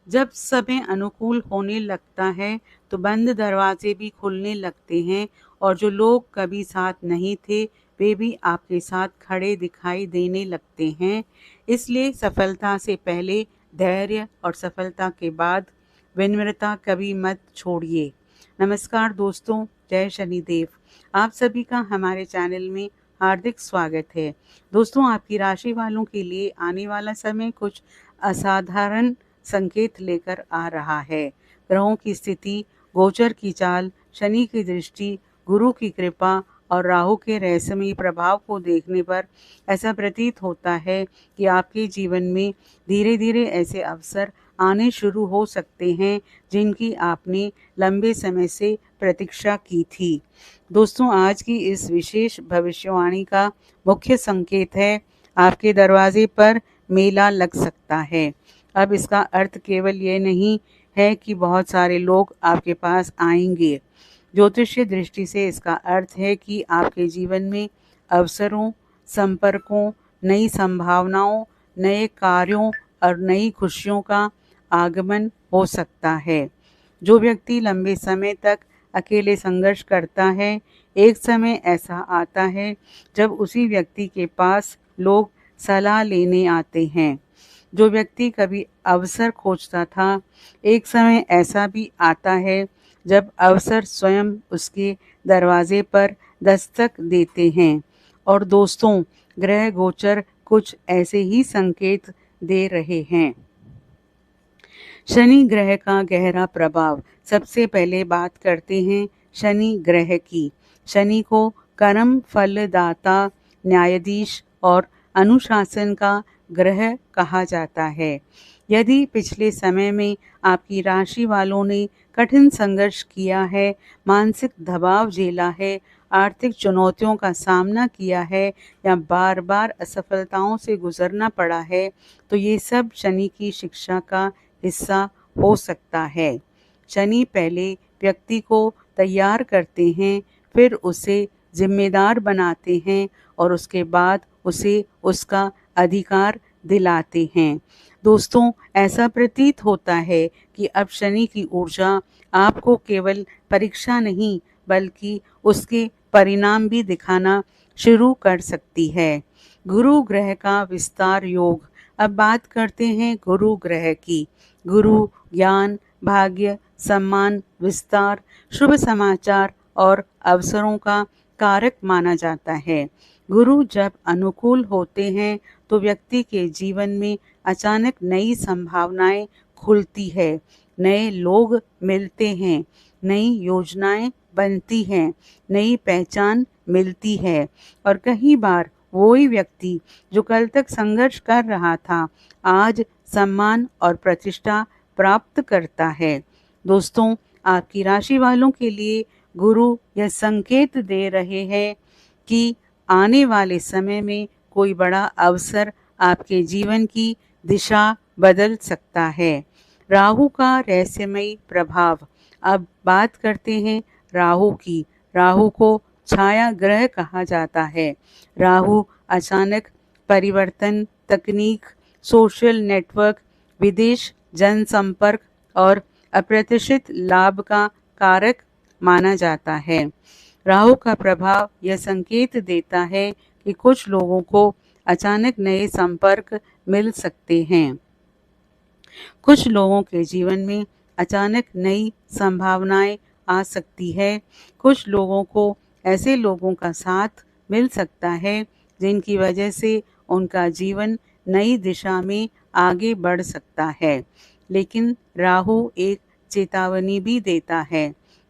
जब समय अनुकूल होने लगता है तो बंद दरवाजे भी खुलने लगते हैं और जो लोग कभी साथ नहीं थे वे भी आपके साथ खड़े दिखाई देने लगते हैं। इसलिए सफलता से पहले धैर्य और सफलता के बाद विनम्रता कभी मत छोड़िए। नमस्कार दोस्तों, जय शनिदेव। आप सभी का हमारे चैनल में हार्दिक स्वागत है। दोस्तों, आपकी राशि वालों के लिए आने वाला समय कुछ असाधारण संकेत लेकर आ रहा है। ग्रहों की स्थिति, गोचर की चाल, शनि की दृष्टि, गुरु की कृपा और राहु के रहस्यमयी प्रभाव को देखने पर ऐसा प्रतीत होता है कि आपके जीवन में धीरे धीरे ऐसे अवसर आने शुरू हो सकते हैं जिनकी आपने लंबे समय से प्रतीक्षा की थी। दोस्तों, आज की इस विशेष भविष्यवाणी का मुख्य संकेत है, आपके दरवाजे पर मेला लग सकता है। अब इसका अर्थ केवल ये नहीं है कि बहुत सारे लोग आपके पास आएंगे। ज्योतिषीय दृष्टि से इसका अर्थ है कि आपके जीवन में अवसरों, संपर्कों, नई संभावनाओं, नए कार्यों और नई खुशियों का आगमन हो सकता है। जो व्यक्ति लंबे समय तक अकेले संघर्ष करता है, एक समय ऐसा आता है जब उसी व्यक्ति के पास लोग सलाह लेने आते हैं। जो व्यक्ति कभी अवसर खोजता था, एक समय ऐसा भी आता है जब अवसर स्वयं उसके दरवाजे पर दस्तक देते हैं। और दोस्तों, ग्रह गोचर कुछ ऐसे ही संकेत दे रहे हैं। शनि ग्रह का गहरा प्रभाव। सबसे पहले बात करते हैं शनि ग्रह की। शनि को कर्म फलदाता, न्यायाधीश और अनुशासन का ग्रह कहा जाता है। यदि पिछले समय में आपकी राशि वालों ने कठिन संघर्ष किया है, मानसिक दबाव झेला है, आर्थिक चुनौतियों का सामना किया है या बार बार असफलताओं से गुजरना पड़ा है, तो ये सब शनि की शिक्षा का हिस्सा हो सकता है। शनि पहले व्यक्ति को तैयार करते हैं, फिर उसे जिम्मेदार बनाते हैं और उसके बाद उसे उसका अधिकार दिलाते हैं। दोस्तों, ऐसा प्रतीत होता है कि अब शनि की ऊर्जा आपको केवल परीक्षा नहीं बल्कि उसके परिणाम भी दिखाना शुरू कर सकती है। गुरु ग्रह का विस्तार योग। अब बात करते हैं गुरु ग्रह की। गुरु ज्ञान, भाग्य, सम्मान, विस्तार, शुभ समाचार और अवसरों का कारक माना जाता है। गुरु जब अनुकूल होते हैं तो व्यक्ति के जीवन में अचानक नई संभावनाएं खुलती है, नए लोग मिलते हैं, नई योजनाएं बनती हैं, नई पहचान मिलती है और कई बार वही व्यक्ति जो कल तक संघर्ष कर रहा था, आज सम्मान और प्रतिष्ठा प्राप्त करता है। दोस्तों, आपकी राशि वालों के लिए गुरु यह संकेत दे रहे हैं कि आने वाले समय में कोई बड़ा अवसर आपके जीवन की दिशा बदल सकता है। राहु का रहस्यमयी प्रभाव। अब बात करते हैं राहु की। राहु को छाया ग्रह कहा जाता है। राहु अचानक परिवर्तन, तकनीक, सोशल नेटवर्क, विदेश जनसंपर्क और अप्रत्याशित लाभ का कारक माना जाता है। राहु का प्रभाव यह संकेत देता है कि कुछ लोगों को अचानक नए संपर्क मिल सकते हैं। कुछ लोगों के जीवन में अचानक नई संभावनाएं आ सकती है। कुछ लोगों को ऐसे लोगों का साथ मिल सकता है जिनकी वजह से उनका जीवन नई दिशा में आगे बढ़ सकता है। लेकिन राहु एक चेतावनी भी देता है।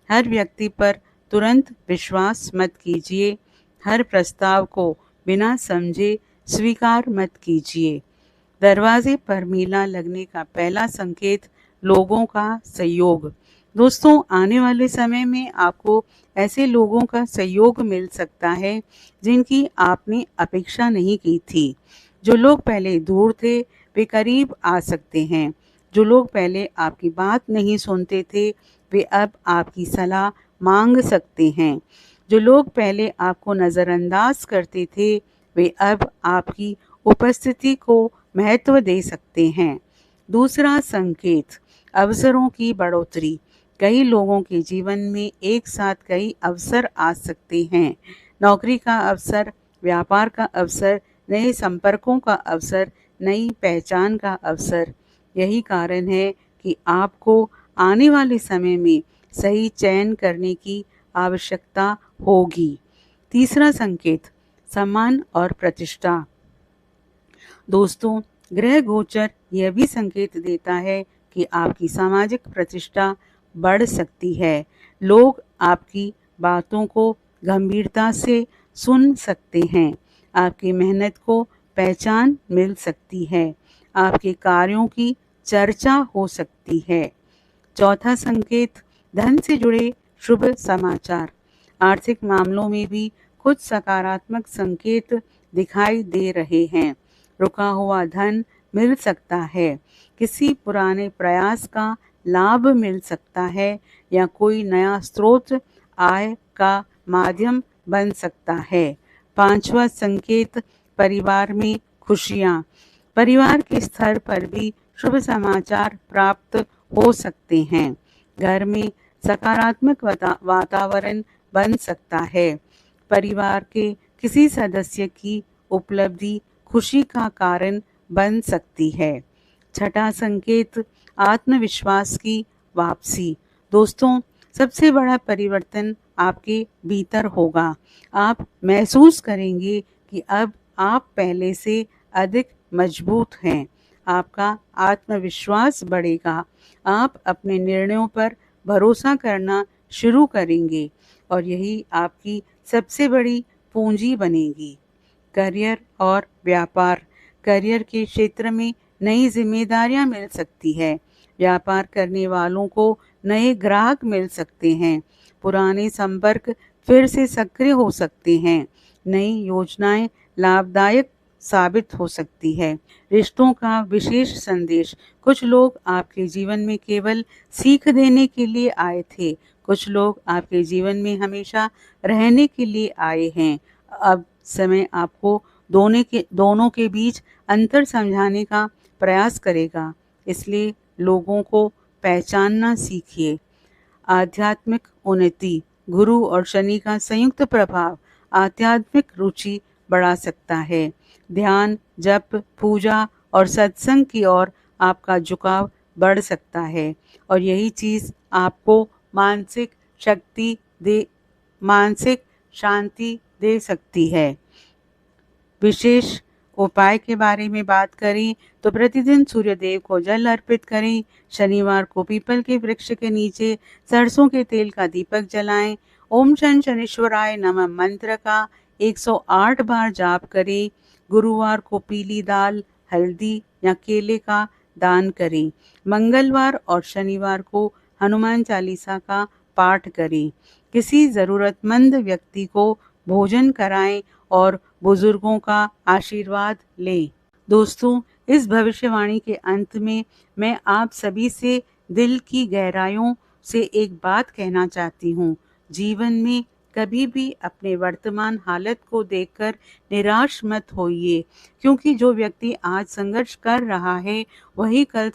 हर व्यक्ति पर तुरंत विश्वास मत कीजिए। हर प्रस्ताव को बिना समझे स्वीकार मत कीजिए। दरवाजे पर मेला लगने का पहला संकेत लोगों का सहयोग। दोस्तों, आने वाले समय में आपको ऐसे लोगों का सहयोग मिल सकता है जिनकी आपने अपेक्षा नहीं की थी। जो लोग पहले दूर थे वे करीब आ सकते हैं। जो लोग पहले आपकी बात नहीं सुनते थे वे अब आपकी सलाह मांग सकते हैं। जो लोग पहले आपको नज़रअंदाज करते थे वे अब आपकी उपस्थिति को महत्व दे सकते हैं। दूसरा संकेत, अवसरों की बढ़ोतरी। कई लोगों के जीवन में एक साथ कई अवसर आ सकते हैं। नौकरी का अवसर, व्यापार का अवसर, नए संपर्कों का अवसर, नई पहचान का अवसर। यही कारण है कि आपको आने वाले समय में सही चयन करने की आवश्यकता होगी। तीसरा संकेत, सम्मान और प्रतिष्ठा। दोस्तों, ग्रह गोचर यह भी संकेत देता है कि आपकी सामाजिक प्रतिष्ठा बढ़ सकती है। लोग आपकी बातों को गंभीरता से सुन सकते हैं। आपकी मेहनत को पहचान मिल सकती है। आपके कार्यों की चर्चा हो सकती है। चौथा संकेत, धन से जुड़े शुभ समाचार। आर्थिक मामलों में भी कुछ सकारात्मक संकेत दिखाई दे रहे हैं। रुका हुआ धन मिल सकता है। किसी पुराने प्रयास का लाभ मिल सकता है या कोई नया स्रोत आय का माध्यम बन सकता है। पांचवा संकेत, परिवार में खुशियाँ। परिवार के स्तर पर भी शुभ समाचार प्राप्त हो सकते हैं। घर में सकारात्मक वातावरण बन सकता है। परिवार के किसी सदस्य की उपलब्धि खुशी का कारण बन सकती है। छठा संकेत, आत्मविश्वास की वापसी। दोस्तों, सबसे बड़ा परिवर्तन आपके भीतर होगा। आप महसूस करेंगे कि अब आप पहले से अधिक मजबूत हैं। आपका आत्मविश्वास बढ़ेगा। आप अपने निर्णयों पर भरोसा करना शुरू करेंगे और यही आपकी सबसे बड़ी पूंजी बनेगी। करियर और व्यापार। करियर के क्षेत्र में नई जिम्मेदारियां मिल सकती है। व्यापार करने वालों को नए ग्राहक मिल सकते हैं। पुराने संपर्क फिर से सक्रिय हो सकते हैं। नई योजनाएं लाभदायक साबित हो सकती है। रिश्तों का विशेष संदेश। कुछ लोग आपके जीवन में केवल सीख देने के लिए आए थे। कुछ लोग आपके जीवन में हमेशा रहने के लिए आए हैं। अब समय आपको दोनों के बीच अंतर समझाने का प्रयास करेगा। इसलिए लोगों को पहचानना सीखिए। आध्यात्मिक उन्नति। गुरु और शनि का संयुक्त प्रभाव आध्यात्मिक रुचि बढ़ा सकता है। ध्यान, जप, पूजा और सत्संग की ओर आपका झुकाव बढ़ सकता है और यही चीज़ आपको मानसिक शांति दे सकती है। विशेष उपाय के बारे में बात करें तो प्रतिदिन सूर्यदेव को जल अर्पित करें। शनिवार को पीपल के वृक्ष के नीचे सरसों के तेल का दीपक जलाएं। ओम शन शनिश्वराय नमः मंत्र का 108 बार जाप करें। गुरुवार को पीली दाल, हल्दी या केले का दान करें। मंगलवार और शनिवार को हनुमान चालीसा का पाठ करें। किसी ज़रूरतमंद व्यक्ति को भोजन कराएं और बुजुर्गों का आशीर्वाद लें। दोस्तों, इस भविष्यवाणी के अंत में मैं आप सभी से दिल की गहराइयों से एक बात कहना चाहती हूँ। जीवन में कभी भी अपने वर्तमान हालत को देखकर निराश मत होइए, क्योंकि जो व्यक्ति आज संघर्ष कर रहा है वही कल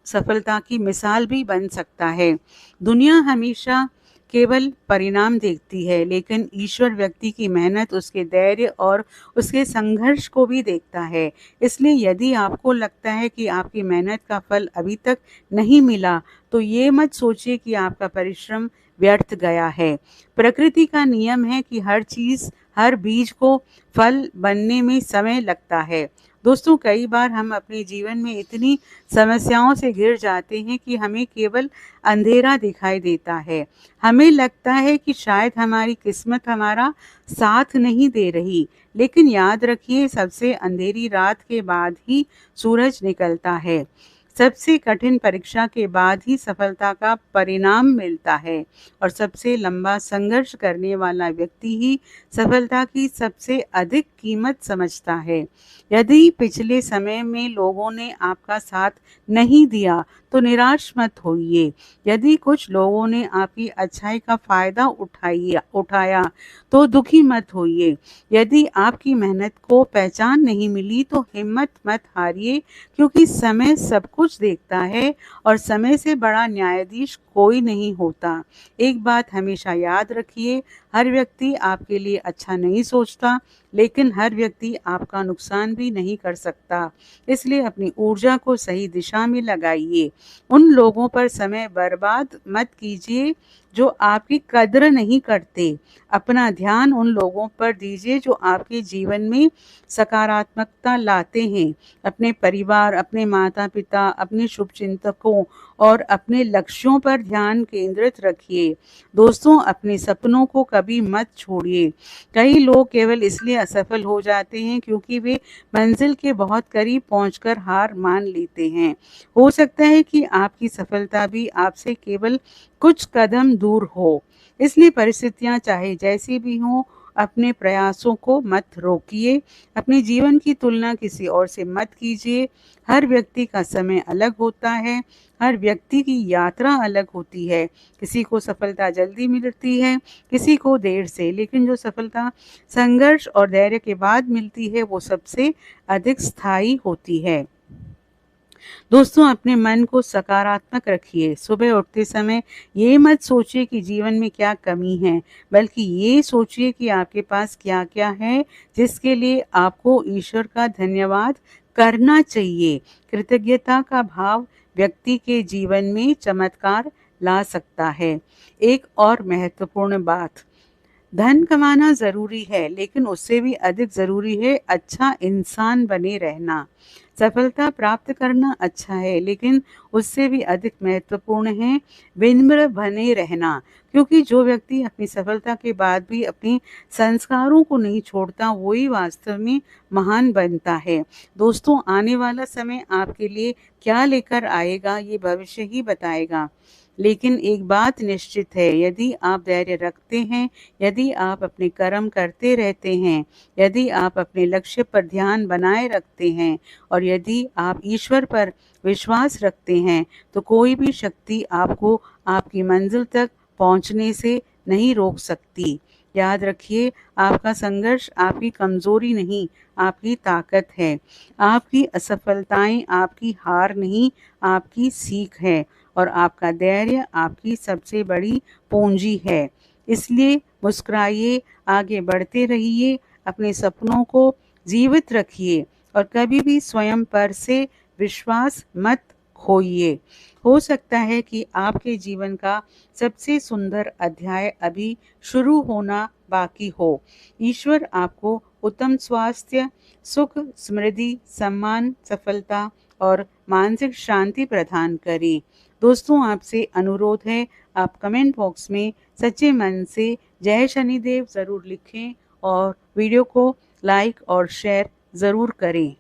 सफलता की मिसाल भी बन सकता है। दुनिया हमेशा केवल परिणाम देखती है, लेकिन ईश्वर व्यक्ति की मेहनत, उसके धैर्य और उसके संघर्ष को भी देखता है। इसलिए यदि आपको लगता है कि आपकी मेहनत का फल अभी तक नहीं मिला, तो ये मत सोचिए कि आपका परिश्रम व्यर्थ गया है। प्रकृति का नियम है कि हर बीज को फल बनने में समय लगता है। दोस्तों, कई बार हम अपने जीवन में इतनी समस्याओं से घिर जाते हैं कि हमें केवल अंधेरा दिखाई देता है। हमें लगता है कि शायद हमारी किस्मत हमारा साथ नहीं दे रही, लेकिन याद रखिए, सबसे अंधेरी रात के बाद ही सूरज निकलता है। सबसे कठिन परीक्षा के बाद ही सफलता का परिणाम मिलता है और सबसे लंबा संघर्ष करने वाला व्यक्ति ही सफलता की सबसे अधिक कीमत समझता है। यदि पिछले समय में लोगों ने आपका साथ नहीं दिया तो निराश मत होइए। यदि कुछ लोगों ने आपकी अच्छाई का फायदा उठाया तो दुखी मत होइए। यदि आपकी मेहनत को पहचान नहीं मिली तो हिम्मत मत हारिए, क्योंकि समय सब कुछ कुछ देखता है और समय से बड़ा न्यायाधीश कोई नहीं होता। एक बात हमेशा याद रखिए, हर व्यक्ति आपके लिए अच्छा नहीं सोचता, लेकिन हर व्यक्ति आपका नुकसान भी नहीं कर सकता। इसलिए अपनी ऊर्जा को सही दिशा में लगाइए। उन लोगों पर समय बर्बाद मत कीजिए जो आपकी कद्र नहीं करते। अपना ध्यान उन लोगों पर दीजिए जो आपके जीवन में सकारात्मकता लाते हैं। अपने परिवार, अपने माता-पिता, अपने शुभचिंतकों और अपने लक्ष्यों पर ध्यान केंद्रित रखिए। दोस्तों, अपने सपनों को कभी मत छोड़िए। कई लोग केवल इसलिए असफल हो जाते हैं क्योंकि वे मंजिल के बहुत करीब पहुंचकर हार मान लेते हैं। हो सकता है कि आपकी सफलता भी आपसे केवल कुछ कदम दूर हो। इसलिए परिस्थितियां चाहे जैसी भी हों, अपने प्रयासों को मत रोकिए। अपने जीवन की तुलना किसी और से मत कीजिए। हर व्यक्ति का समय अलग होता है, हर व्यक्ति की यात्रा अलग होती है। किसी को सफलता जल्दी मिलती है, किसी को देर से, लेकिन जो सफलता संघर्ष और धैर्य के बाद मिलती है वो सबसे अधिक स्थायी होती है। दोस्तों, अपने मन को सकारात्मक रखिए। सुबह उठते समय ये मत सोचिए कि जीवन में क्या कमी है, बल्कि ये सोचिए कि आपके पास क्या-क्या है जिसके लिए आपको ईश्वर का धन्यवाद करना चाहिए। कृतज्ञता का भाव व्यक्ति के जीवन में चमत्कार ला सकता है। एक और महत्वपूर्ण बात, धन कमाना ज़रूरी है, लेकिन उससे भी अधिक ज़रूरी है अच्छा इंसान बने रहना। सफलता प्राप्त करना अच्छा है, लेकिन उससे भी अधिक महत्वपूर्ण है विनम्र बने रहना। क्योंकि जो व्यक्ति अपनी सफलता के बाद भी अपने संस्कारों को नहीं छोड़ता, वही वास्तव में महान बनता है। दोस्तों, आने वाला समय आपके लिए क्या लेकर आएगा, ये भविष्य ही बताएगा। लेकिन एक बात निश्चित है, यदि आप धैर्य रखते हैं, यदि आप अपने कर्म करते रहते हैं, यदि आप अपने लक्ष्य पर ध्यान बनाए रखते हैं और यदि आप ईश्वर पर विश्वास रखते हैं, तो कोई भी शक्ति आपको आपकी मंजिल तक पहुंचने से नहीं रोक सकती। याद रखिए, आपका संघर्ष आपकी कमजोरी नहीं, आपकी ताकत है। आपकी असफलताएं आपकी हार नहीं, आपकी सीख है और आपका धैर्य आपकी सबसे बड़ी पूंजी है। इसलिए मुस्कुराइए, आगे बढ़ते रहिए, अपने सपनों को जीवित रखिए और कभी भी स्वयं पर से विश्वास मत खोइए। हो सकता है कि आपके जीवन का सबसे सुंदर अध्याय अभी शुरू होना बाकी हो। ईश्वर आपको उत्तम स्वास्थ्य, सुख, समृद्धि, सम्मान, सफलता और मानसिक शांति प्रदान करे। दोस्तों, आपसे अनुरोध है, आप कमेंट बॉक्स में सच्चे मन से जय शनिदेव ज़रूर लिखें और वीडियो को लाइक और शेयर ज़रूर करें।